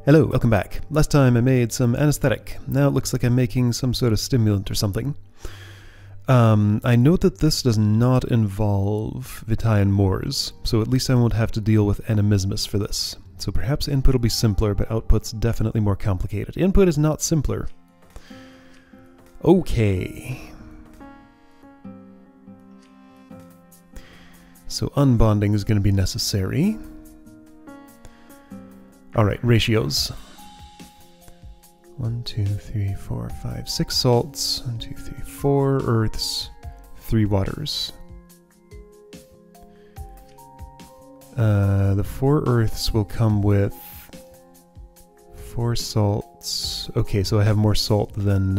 Hello, welcome back. Last time I made some anesthetic. Now it looks like I'm making some sort of stimulant or something. I note that this does not involve Vitae and Moors, so at least I won't have to deal with animismus for this. So perhaps input will be simpler, but output's definitely more complicated. Input is not simpler. Okay. So unbonding is going to be necessary. Alright, ratios. 1, 2, 3, 4, 5, 6 salts. 1, 2, 3, 4 earths. 3 waters. The 4 earths will come with 4 salts. Okay, so I have more salt than...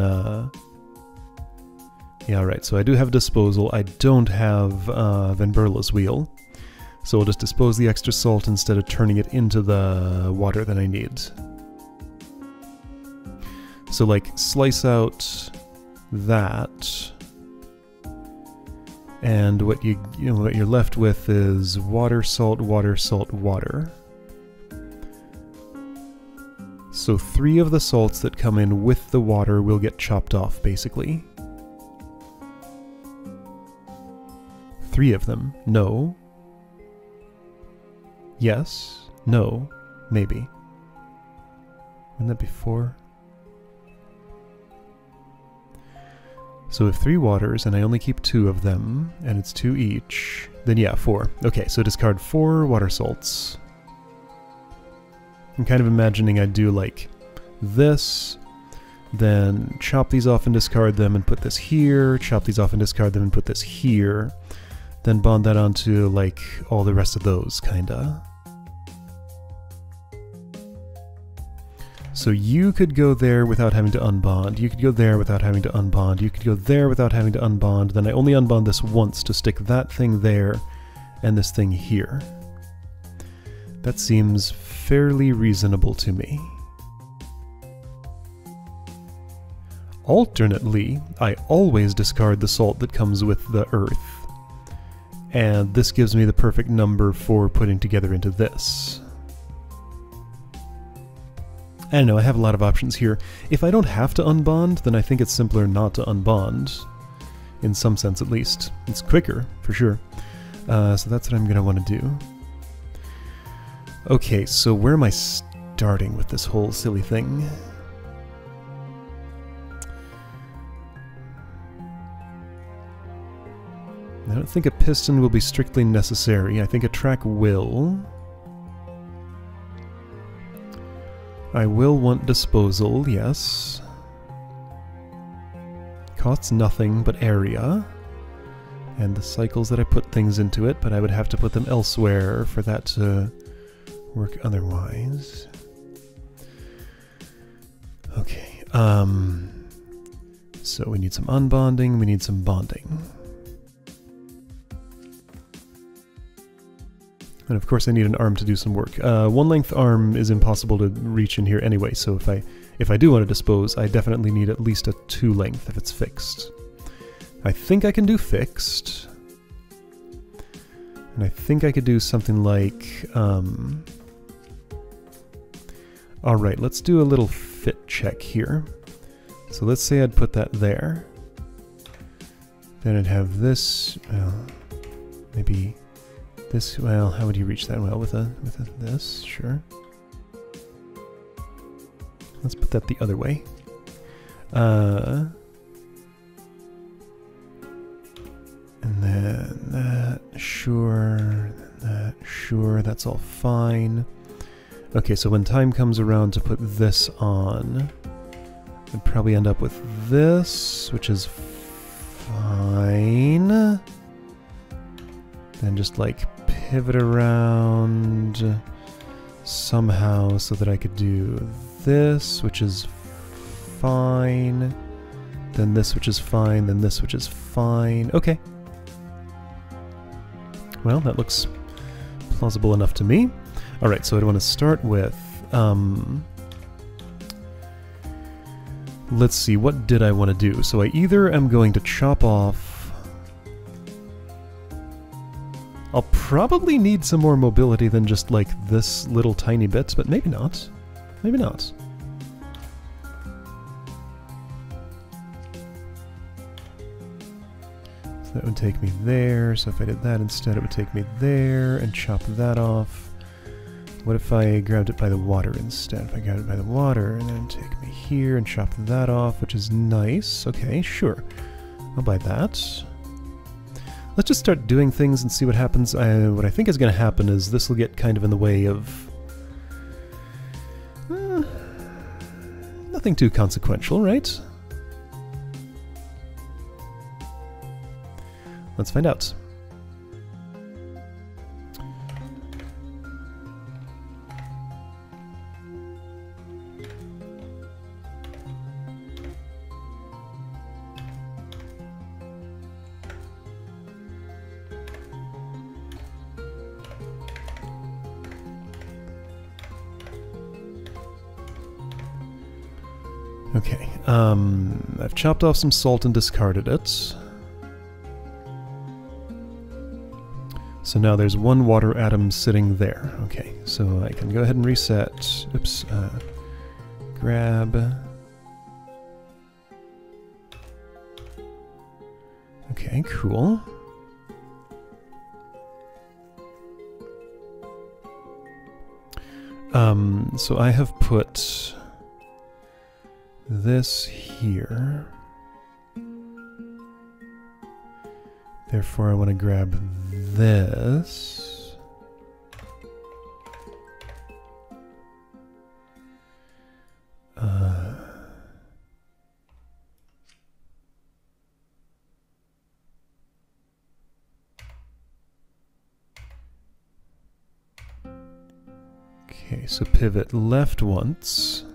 Yeah, right, so I do have disposal. I don't have Van Berle's wheel. So we'll just dispose the extra salt instead of turning it into the water that I need. So like slice out that, and what what you're left with is water, salt, water, salt, water. So 3 of the salts that come in with the water will get chopped off, basically. 3 of them. No. Yes. No. Maybe. Wouldn't that be 4? So if 3 waters, and I only keep 2 of them, and it's 2 each, then yeah, 4. Okay, so discard 4 water salts. I'm kind of imagining I'd do like this, then chop these off and discard them and put this here, chop these off and discard them and put this here, then bond that onto like all the rest of those, kinda. So you could go there without having to unbond, you could go there without having to unbond, you could go there without having to unbond, then I only unbond this once to stick that thing there and this thing here. That seems fairly reasonable to me. Alternately, I always discard the salt that comes with the earth, and this gives me the perfect number for putting together into this. I don't know, I have a lot of options here. If I don't have to unbond, then I think it's simpler not to unbond. In some sense, at least. It's quicker, for sure. So that's what I'm going to want to do. Okay, so where am I starting with this whole silly thing? I don't think a piston will be strictly necessary. I think a track will. I will want disposal, yes. Costs nothing but area. And the cycles that I put things into it, but I would have to put them elsewhere for that to work otherwise. Okay, so we need some unbonding, we need some bonding. And of course I need an arm to do some work. 1-length arm is impossible to reach in here anyway, so if I do want to dispose, I definitely need at least a 2-length if it's fixed. I think I can do fixed. And I think I could do something like... Alright, let's do a little fit check here. So let's say I'd put that there. Then I'd have this... maybe... This, well, how would you reach that? Well, with this, sure. Let's put that the other way. And then that, sure, that, sure, that's all fine. Okay, so when time comes around to put this on, I'd probably end up with this, which is fine. Then just like pivot around somehow so that I could do this, which is fine, then this, which is fine, then this, which is fine. Okay. Well, that looks plausible enough to me. Alright, so I want to start with, let's see, what did I want to do? So I either am going to chop off... I'll probably need some more mobility than just like this little tiny bit, but maybe not. Maybe not. So that would take me there, so if I did that instead it would take me there and chop that off. What if I grabbed it by the water instead? If I grabbed it by the water and then take me here and chop that off, which is nice. Okay, sure. I'll buy that. Let's just start doing things and see what happens. What I think is going to happen is this will get kind of in the way of... nothing too consequential, right? Let's find out. Okay, I've chopped off some salt and discarded it. So now there's one water atom sitting there. Okay, so I can go ahead and reset. Oops, grab. Okay, cool. So I have put this here. Therefore I want to grab this. Okay, so pivot left once.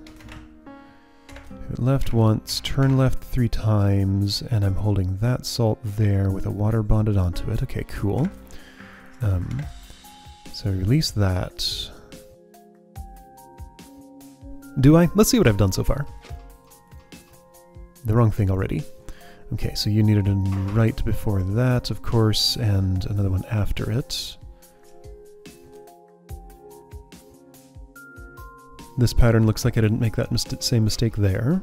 Pivot left once, turn left 3 times, and I'm holding that salt there with a water bonded onto it. Okay, cool. So release that. Do I? Let's see what I've done so far. The wrong thing already. Okay, so you needed a right before that, of course, and another one after it. This pattern looks like I didn't make that same mistake there.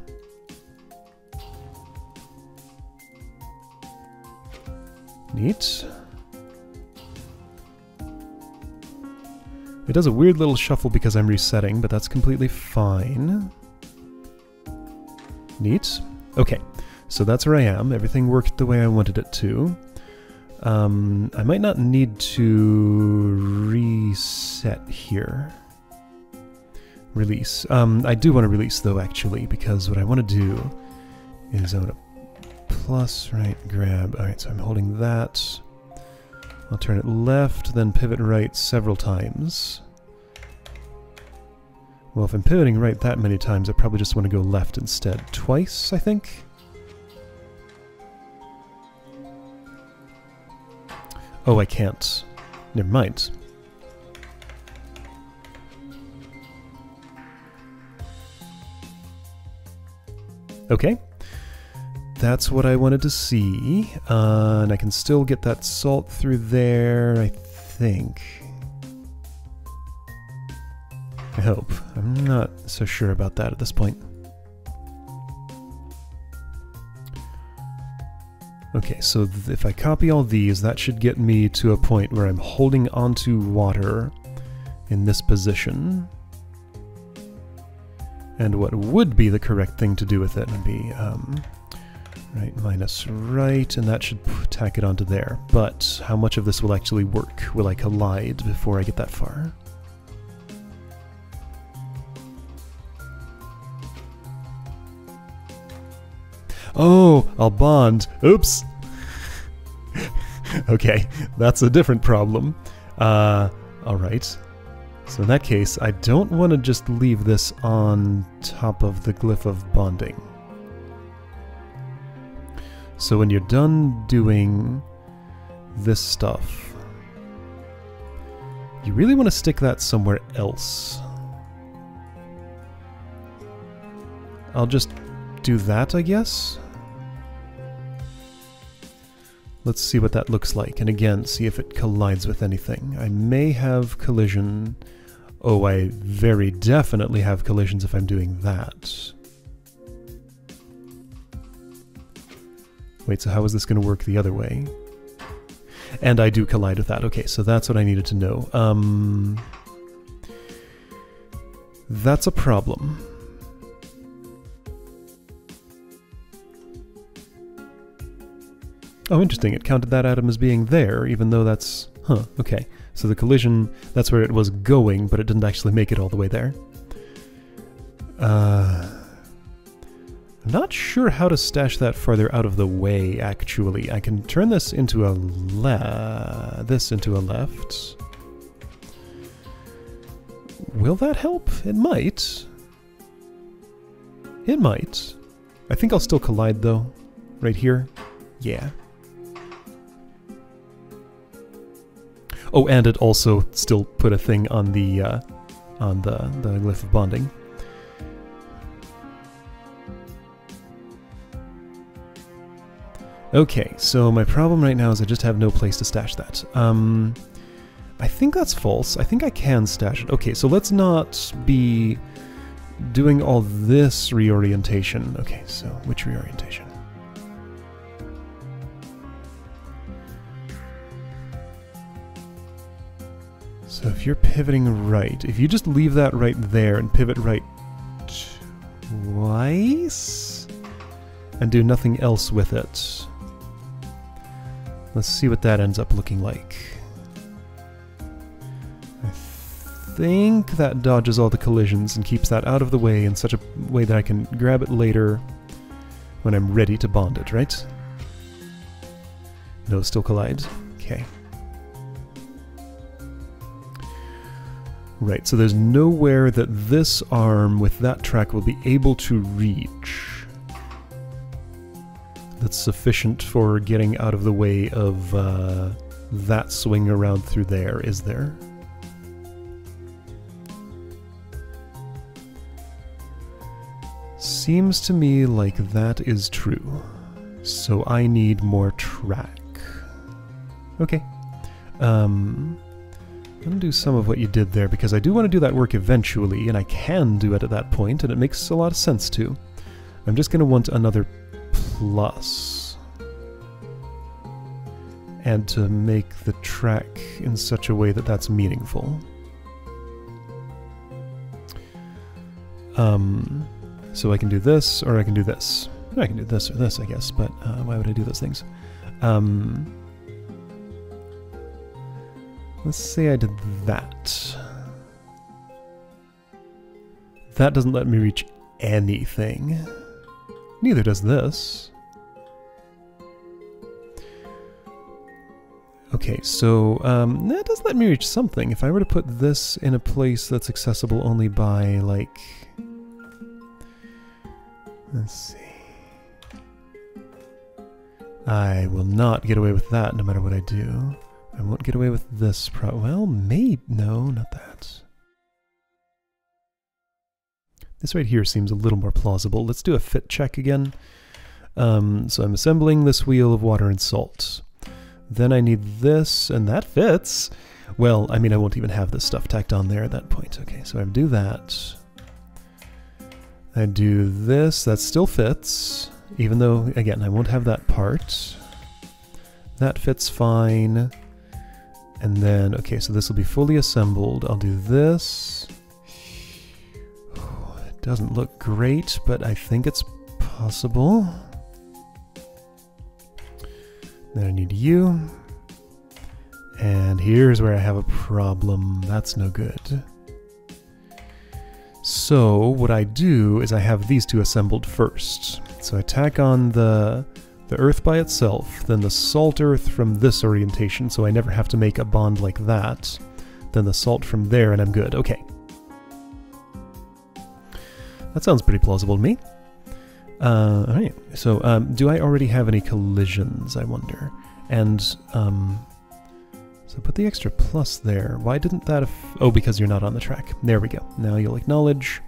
Neat. It does a weird little shuffle because I'm resetting, but that's completely fine. Neat. Okay, so that's where I am. Everything worked the way I wanted it to. I might not need to reset here. Release. I do want to release though, actually, because what I want to do is I want to plus right grab. Alright, so I'm holding that. I'll turn it left, then pivot right several times. Well, if I'm pivoting right that many times, I probably just want to go left instead. Twice, I think? Oh, I can't. Never mind. Okay, that's what I wanted to see, and I can still get that salt through there, I think. I hope. I'm not so sure about that at this point. Okay, so if I copy all these, that should get me to a point where I'm holding onto water in this position. And what would be the correct thing to do with it would be right minus right, and that should tack it onto there. But how much of this will actually work? Will I collide before I get that far? Oh, I'll bond. Oops. Okay, that's a different problem. Alright. So in that case, I don't want to just leave this on top of the glyph of bonding. So when you're done doing this stuff, you really want to stick that somewhere else. I'll just do that, I guess. Let's see what that looks like, and again, see if it collides with anything. I may have collision Oh, I very definitely have collisions if I'm doing that. Wait, so how is this going to work the other way? And I do collide with that. Okay, so that's what I needed to know. That's a problem. Oh, interesting. It counted that atom as being there, even though that's... Huh, okay. So the collision, that's where it was going, but it didn't actually make it all the way there. I'm not sure how to stash that farther out of the way, actually. I can turn this into a left. Will that help? It might. It might. I think I'll still collide, though. Right here. Yeah. Oh, and it also still put a thing on the glyph of bonding. Okay, so my problem right now is I just have no place to stash that. I think that's false. I think I can stash it. Okay, so let's not be doing all this reorientation. Okay, so which reorientation? So if you're pivoting right, if you just leave that right there and pivot right twice and do nothing else with it, let's see what that ends up looking like. I think that dodges all the collisions and keeps that out of the way in such a way that I can grab it later when I'm ready to bond it, right? No, still collide. Okay. Right, so there's nowhere that this arm with that track will be able to reach that's sufficient for getting out of the way of that swing around through there, is there? Seems to me like that is true. So I need more track. Okay. I'm going to do some of what you did there, because I do want to do that work eventually, and I can do it at that point, and it makes a lot of sense too. I'm just going to want another plus. And to make the track in such a way that that's meaningful. So I can do this, or I can do this. I can do this or this, I guess, but why would I do those things? Let's say I did that. That doesn't let me reach anything. Neither does this. Okay, so that does let me reach something. If I were to put this in a place that's accessible only by, like... Let's see. I will not get away with that no matter what I do. I won't get away with this well, maybe... No, not that. This right here seems a little more plausible. Let's do a fit check again. So I'm assembling this wheel of water and salt. Then I need this, and that fits. Well, I mean, I won't even have this stuff tacked on there at that point. Okay, so I do that. I do this. That still fits. Even though, again, I won't have that part. That fits fine. And then, okay, so this will be fully assembled. I'll do this. Oh, it doesn't look great, but I think it's possible. Then I need you. And here's where I have a problem. That's no good. So what I do is I have these two assembled first. So I tack on the earth by itself, then the salt earth from this orientation, so I never have to make a bond like that. Then the salt from there, and I'm good. Okay. That sounds pretty plausible to me. Alright, so do I already have any collisions, I wonder? And, so put the extra plus there. Why didn't that oh, because you're not on the track. There we go. Now you'll acknowledge,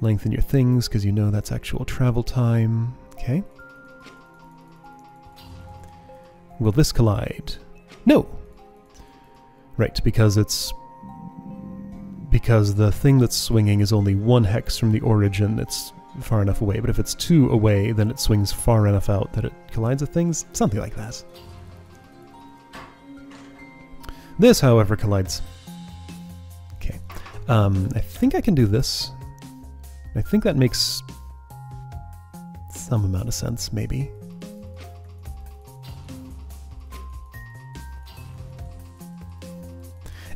lengthen your things, because you know that's actual travel time. Okay. Will this collide? No! Right, because it's because the thing that's swinging is only 1 hex from the origin. It's far enough away, but if it's 2 away, then it swings far enough out that it collides with things. Something like that. This, however, collides. Okay. I think I can do this. I think that makes some amount of sense, maybe.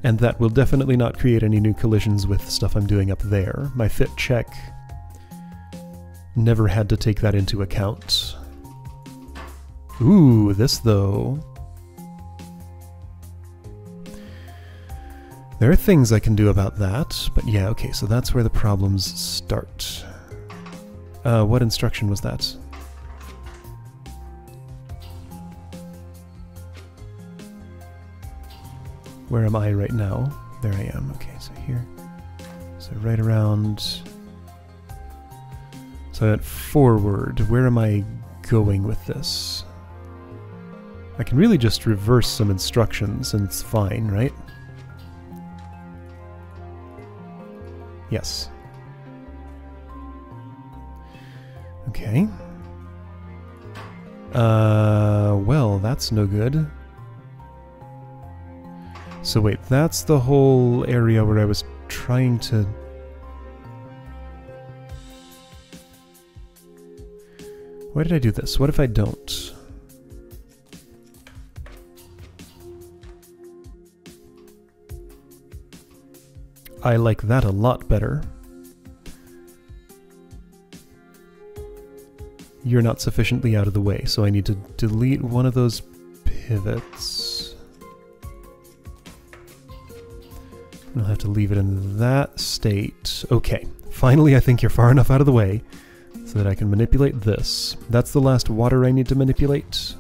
And that will definitely not create any new collisions with stuff I'm doing up there. My fit check never had to take that into account. Ooh, this though. There are things I can do about that, but yeah, okay, so that's where the problems start. What instruction was that? Where am I right now? There I am. Okay, so here. So right around... So I went forward. Where am I going with this? I can really just reverse some instructions and it's fine, right? Yes. Okay. Well, that's no good. So wait, that's the whole area where I was trying to... Why did I do this? What if I don't? I like that a lot better. You're not sufficiently out of the way, so I need to delete one of those pivots. I'll have to leave it in that state. Okay, finally I think you're far enough out of the way so that I can manipulate this. That's the last water I need to manipulate.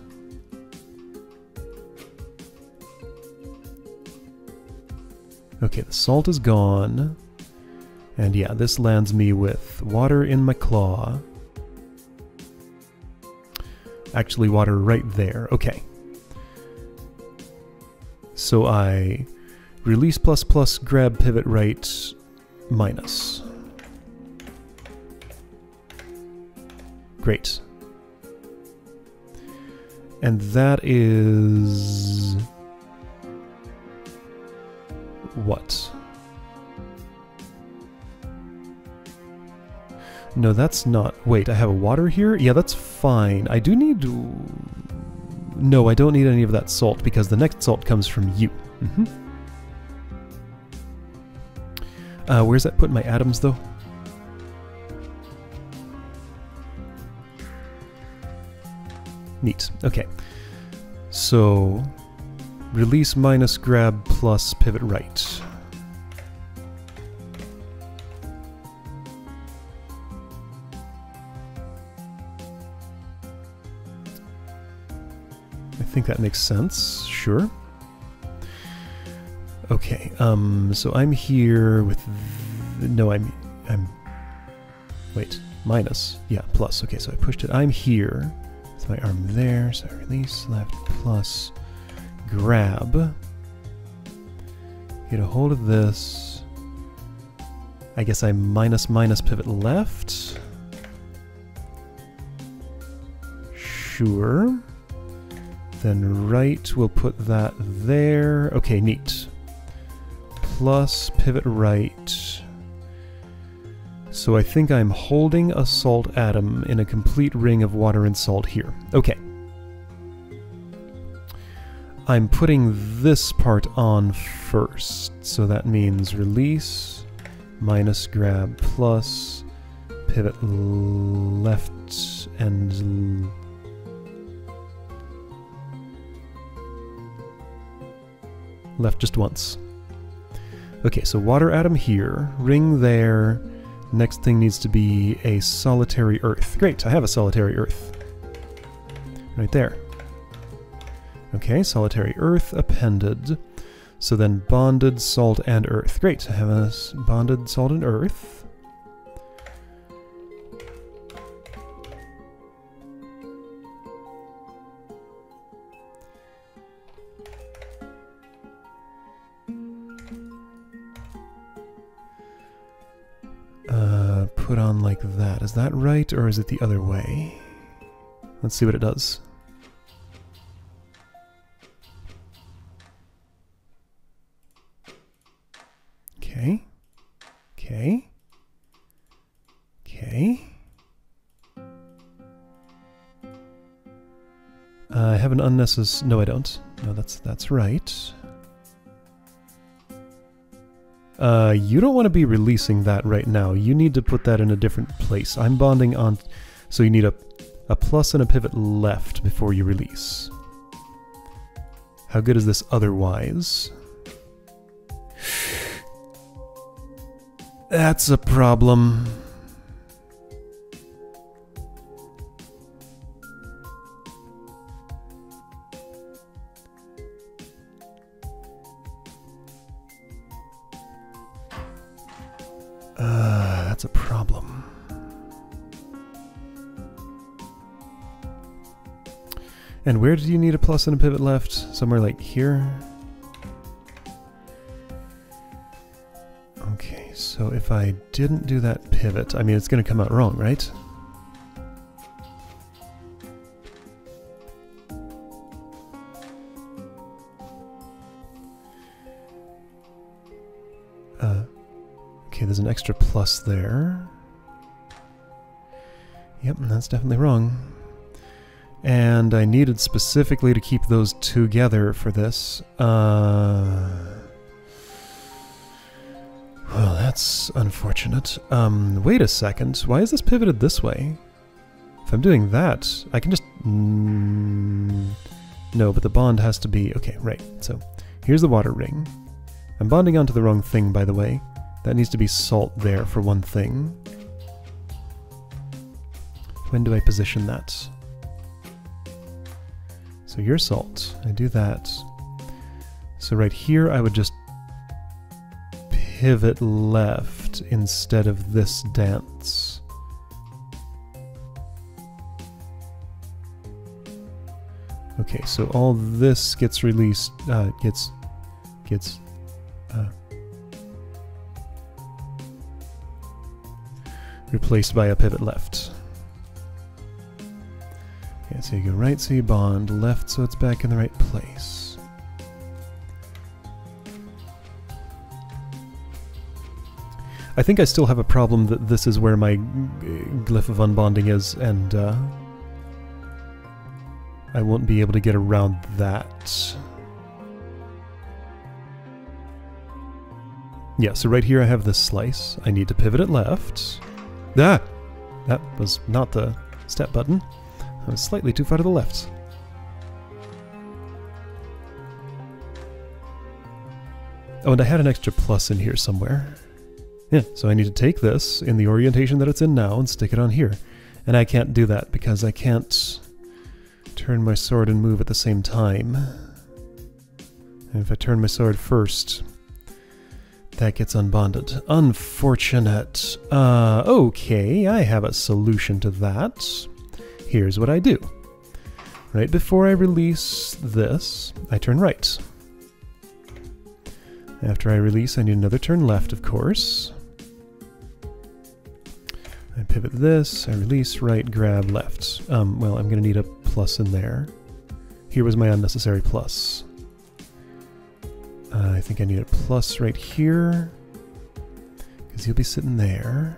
Okay, the salt is gone. And yeah, this lands me with water in my claw. Actually, water right there. Okay. So I release plus plus, grab pivot right, minus. Great. And that is... what? No, that's not... Wait, I have a water here? Yeah, that's fine. I do need... No, I don't need any of that salt, because the next salt comes from you. Where's that put my atoms, though? Neat. Okay. So... release minus grab plus pivot right. I think that makes sense. Sure. Okay. So I'm here with... no, I'm... Wait. Minus. Yeah, plus. Okay, so I pushed it. I'm here. With my arm there. So release left plus... grab, get a hold of this. I guess I minus pivot left. Sure. Then right, we'll put that there. Okay, neat. Plus pivot right. So I think I'm holding a salt atom in a complete ring of water and salt here. Okay. I'm putting this part on first, so that means release, minus grab, plus, pivot left, and... left just once. Okay, so water atom here, ring there, next thing needs to be a solitary earth. Great, I have a solitary earth. Right there. Okay, solitary earth appended. So then bonded salt and earth. Great, I have a bonded salt and earth. put on like that. Is that right, or is it the other way? Let's see what it does. Okay. Okay. Okay. I have an unnecessary... No, I don't. No, that's right. You don't want to be releasing that right now. You need to put that in a different place. I'm bonding on... So you need a plus and a pivot left before you release. How good is this otherwise? That's a problem. That's a problem. And where do you need a plus and a pivot left? Somewhere like here? Okay, so if I didn't do that pivot, I mean, it's going to come out wrong, right? Okay, there's an extra plus there. Yep, that's definitely wrong. And I needed specifically to keep those together for this. Well, that's unfortunate. Wait a second. Why is this pivoted this way? If I'm doing that, I can just... No, but the bond has to be... Okay, right. So, here's the water ring. I'm bonding onto the wrong thing, by the way. That needs to be salt there for one thing. When do I position that? So you're salt. I do that. So right here I would just pivot left instead of this dance. Okay, so all this gets released, gets replaced by a pivot left. Okay, so you go right, so you bond, left, so it's back in the right place. I think I still have a problem that this is where my glyph of unbonding is, and I won't be able to get around that. Yeah, so right here I have this slice. I need to pivot it left. Ah! That was not the step button. I was slightly too far to the left. Oh, and I had an extra plus in here somewhere. Yeah, so I need to take this in the orientation that it's in now and stick it on here. And I can't do that because I can't turn my sword and move at the same time. And if I turn my sword first, that gets unbonded. Unfortunate. Okay, I have a solution to that. Here's what I do. Right before I release this, I turn right. After I release, I need another turn left, of course. I pivot this, I release, right, grab, left. Well, I'm going to need a plus in there. Here was my unnecessary plus. I think I need a plus right here, because you'll be sitting there.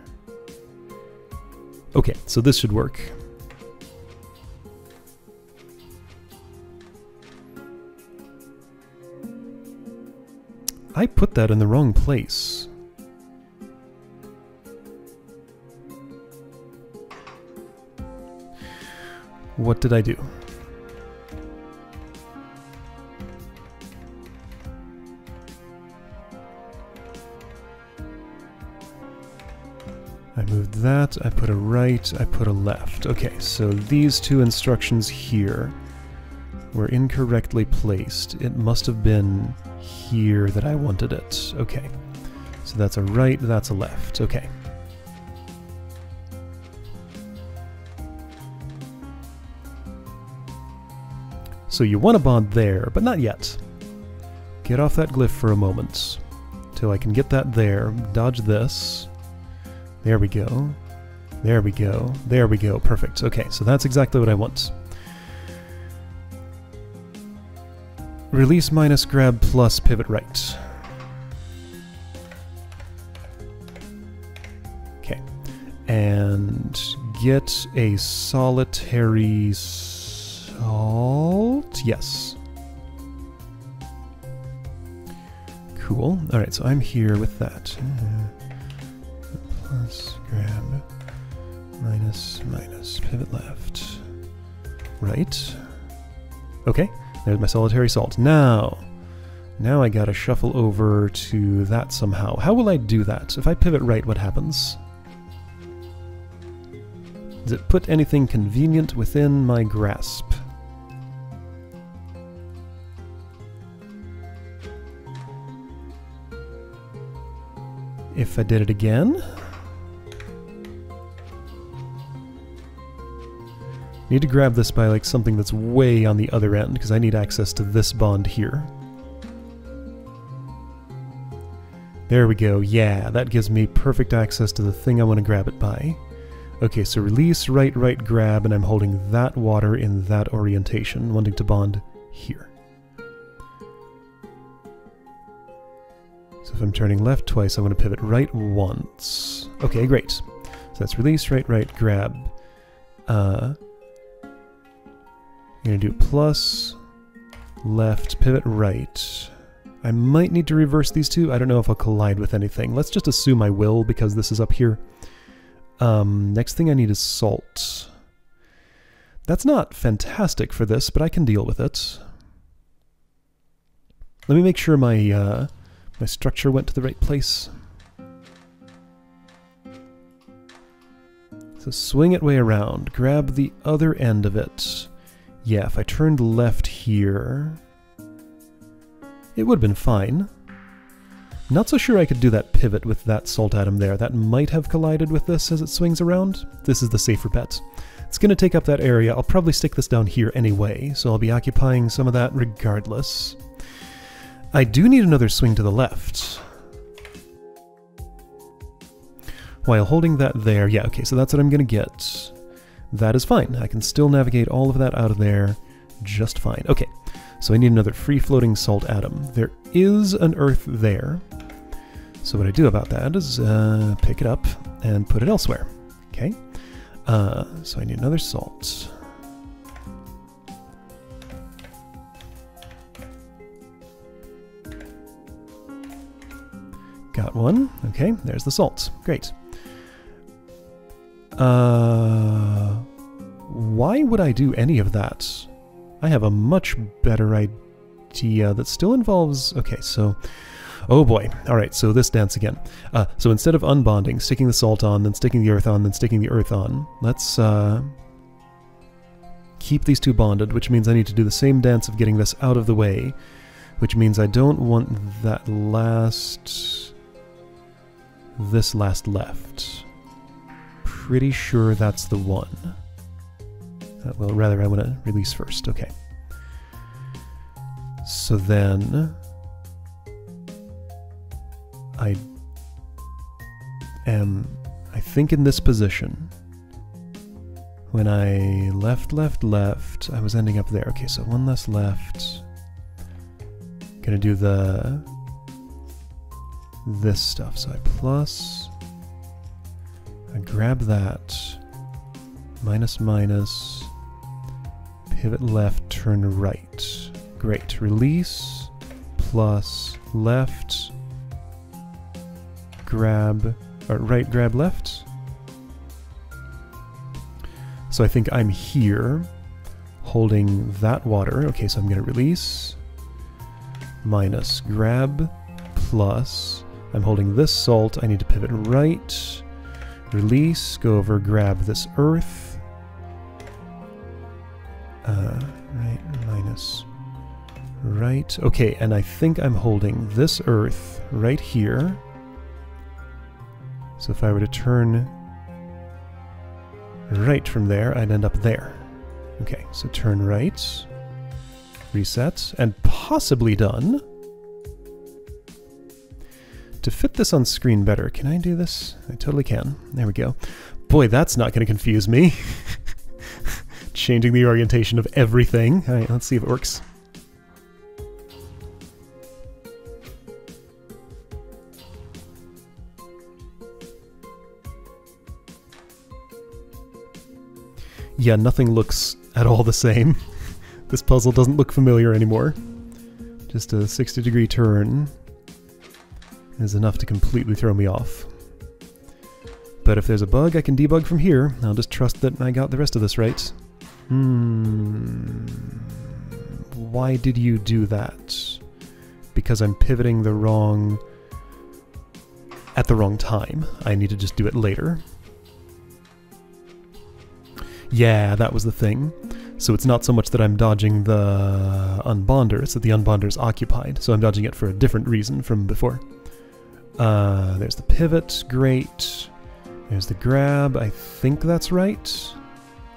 Okay, so this should work. I put that in the wrong place. What did I do? I moved that, I put a right, I put a left. Okay, so these two instructions here were incorrectly placed. It must have been here that I wanted it. Okay, so that's a right, that's a left. Okay. So you want to bond there, but not yet. Get off that glyph for a moment, till I can get that there. Dodge this. There we go. There we go. There we go. Perfect. Okay, so that's exactly what I want. Release minus grab plus pivot right. Okay. And get a solitary salt. Yes. Cool. Alright, so I'm here with that. Plus grab minus pivot left. Right. Okay. There's my solitary salt. Now I gotta shuffle over to that somehow. How will I do that? If I pivot right, what happens? Does it put anything convenient within my grasp? If I did it again? Need to grab this by like something that's way on the other end, because I need access to this bond here. There we go. Yeah, that gives me perfect access to the thing I want to grab it by. Okay, so release, right, grab, and I'm holding that water in that orientation, wanting to bond here. So if I'm turning left twice, I want to pivot right once. Okay, great. So that's release, right, grab. I'm going to do plus, left, pivot right. I might need to reverse these two. I don't know if I'll collide with anything. Let's just assume I will, because this is up here. Next thing I need is salt. That's not fantastic for this, but I can deal with it. Let me make sure my my structure went to the right place. So swing it way around. Grab the other end of it. Yeah, if I turned left here, it would have been fine. Not so sure I could do that pivot with that salt atom there. That might have collided with this as it swings around. This is the safer bet. It's going to take up that area. I'll probably stick this down here anyway, so I'll be occupying some of that regardless. I do need another swing to the left. While holding that there, yeah, okay, so that's what I'm going to get. That is fine. I can still navigate all of that out of there just fine. Okay, so I need another free-floating salt atom. There is an earth there. So what I do about that is pick it up and put it elsewhere. Okay, so I need another salt. Got one. Okay, there's the salt. Great. Why would I do any of that? I have a much better idea that still involves... Okay, so... Oh boy. Alright, so this dance again. So instead of unbonding, sticking the salt on, then sticking the earth on, then sticking the earth on, let's keep these two bonded, which means I need to do the same dance of getting this out of the way, which means I don't want that last... this last left. Pretty sure that's the one. Well, rather, I want to release first. Okay. So then... I am, I think, in this position. When I left, I was ending up there. Okay, so one less left. Gonna do this stuff. So I plus... I grab that. Minus, pivot left, turn right. Great. Release, plus, left, grab, or right, grab left. So I think I'm here, holding that water. Okay, so I'm going to release, minus, grab, plus. I'm holding this salt. I need to pivot right, release, go over, grab this earth. Right, minus, right. Okay, and I think I'm holding this earth right here. So if I were to turn right from there, I'd end up there. Okay, so turn right, reset, and possibly done. To fit this on screen better, can I do this? I totally can. There we go. Boy, that's not going to confuse me. Changing the orientation of everything. Alright, let's see if it works. Yeah, nothing looks at all the same. This puzzle doesn't look familiar anymore. Just a 60-degree turn is enough to completely throw me off. But if there's a bug I can debug from here, I'll just trust that I got the rest of this right. Why did you do that? Because I'm pivoting at the wrong time. I need to just do it later. Yeah, that was the thing. So it's not so much that I'm dodging the unbonder, it's that the unbonder is occupied. So I'm dodging it for a different reason from before. There's the pivot, great. There's the grab, I think that's right.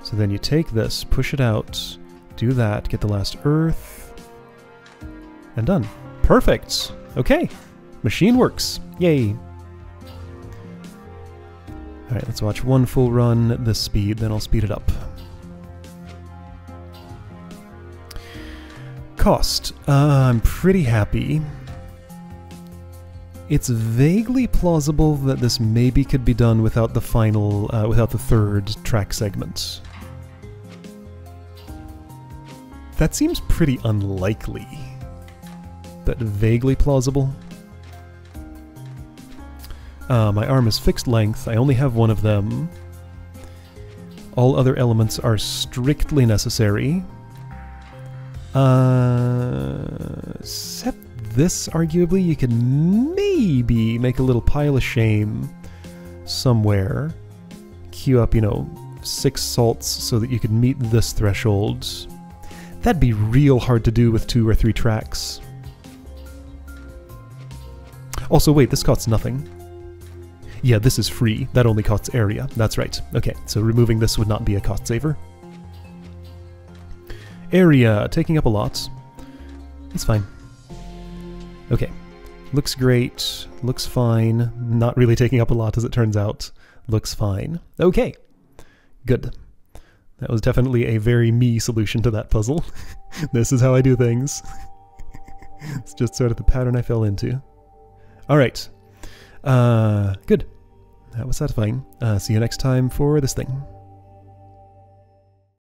So then you take this, push it out, do that, get the last earth, and done. Perfect! Okay, machine works. Yay! Alright, let's watch one full run at this speed, then I'll speed it up. Cost. I'm pretty happy. It's vaguely plausible that this maybe could be done without the final, without the third track segment. That seems pretty unlikely, but vaguely plausible. My arm is fixed length, I only have one of them. All other elements are strictly necessary. Except this, arguably, you could maybe make a little pile of shame somewhere. Queue up, 6 salts so that you could meet this threshold. That'd be real hard to do with 2 or 3 tracks. Also, wait, this costs nothing. Yeah, this is free. That only costs area. That's right. Okay, so removing this would not be a cost saver. Area, taking up a lot. It's fine. Okay. Looks great. Looks fine. Not really taking up a lot, as it turns out. Looks fine. Okay. Good. That was definitely a very me solution to that puzzle. This is how I do things. It's just sort of the pattern I fell into. Alright. Good. That was satisfying. See you next time for this thing.